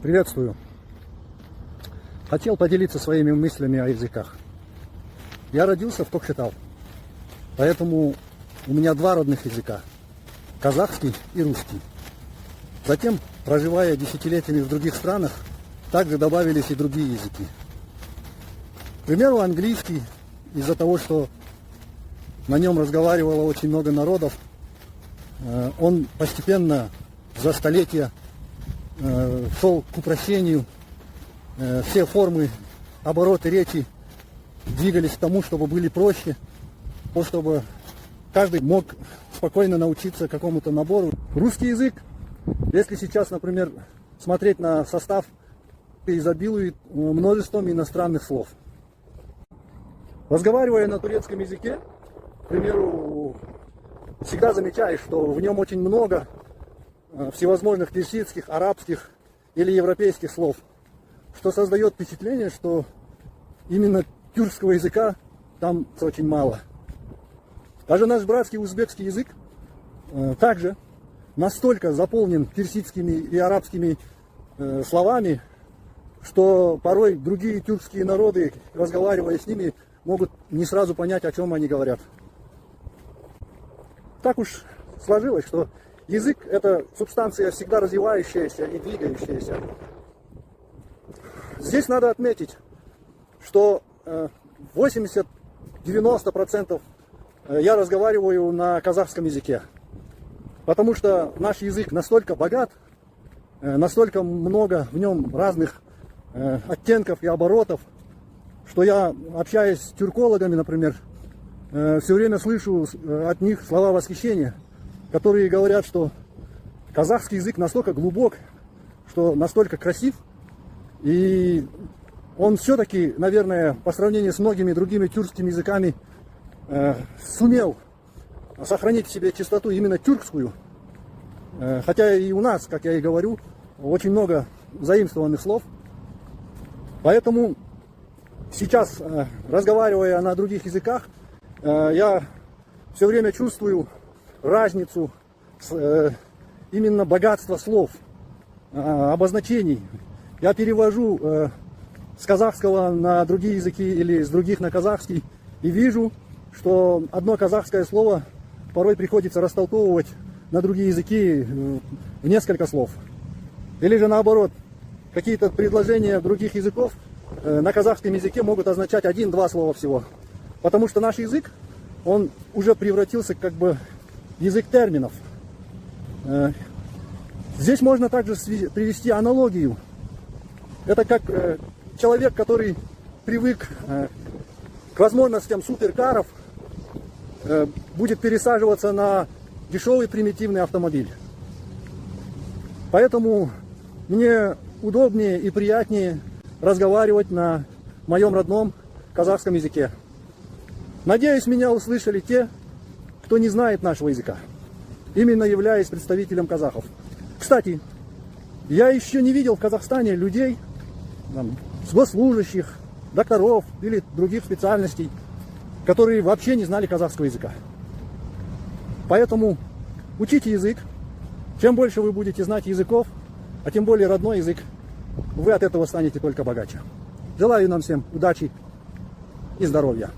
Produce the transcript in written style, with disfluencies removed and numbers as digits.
Приветствую. Хотел поделиться своими мыслями о языках. Я родился в Кокшетау, поэтому у меня два родных языка – казахский и русский. Затем, проживая десятилетиями в других странах, также добавились и другие языки. К примеру, английский, из-за того, что на нем разговаривало очень много народов, он постепенно за столетия шел к упрощению. Все формы, обороты речи двигались к тому, чтобы были проще, чтобы каждый мог спокойно научиться какому-то набору. Русский язык, если сейчас, например, смотреть на состав, изобилует множеством иностранных слов. Разговаривая на турецком языке, к примеру, всегда замечаешь, что в нем очень много всевозможных персидских, арабских или европейских слов, что создает впечатление, что именно тюркского языка там очень мало. Даже наш братский узбекский язык также настолько заполнен персидскими и арабскими словами, что порой другие тюркские народы, разговаривая с ними, могут не сразу понять, о чем они говорят. Так уж сложилось, что язык – это субстанция, всегда развивающаяся и двигающаяся. Здесь надо отметить, что 80-90% я разговариваю на казахском языке, потому что наш язык настолько богат, настолько много в нем разных оттенков и оборотов, что я, общаясь с тюркологами, например, все время слышу от них слова восхищения, которые говорят, что казахский язык настолько глубок, что настолько красив, и он все-таки, наверное, по сравнению с многими другими тюркскими языками, сумел сохранить в себе чистоту именно тюркскую, хотя и у нас, как я и говорю, очень много заимствованных слов. Поэтому сейчас, разговаривая на других языках, я все время чувствую разницу, именно богатство слов, обозначений. Я перевожу с казахского на другие языки или с других на казахский и вижу, что одно казахское слово порой приходится растолковывать на другие языки в несколько слов. Или же наоборот, какие-то предложения других языков на казахском языке могут означать один-два слова всего. Потому что наш язык, он уже превратился как бы в язык терминов. Здесь можно также привести аналогию. Это как человек, который привык к возможностям суперкаров, будет пересаживаться на дешевый примитивный автомобиль. Поэтому мне удобнее и приятнее разговаривать на моем родном казахском языке. Надеюсь, меня услышали те, кто не знает нашего языка, именно являясь представителем казахов. Кстати, я еще не видел в Казахстане людей, госслужащих, докторов или других специальностей, которые вообще не знали казахского языка. Поэтому учите язык. Чем больше вы будете знать языков, а тем более родной язык, вы от этого станете только богаче. Желаю нам всем удачи и здоровья.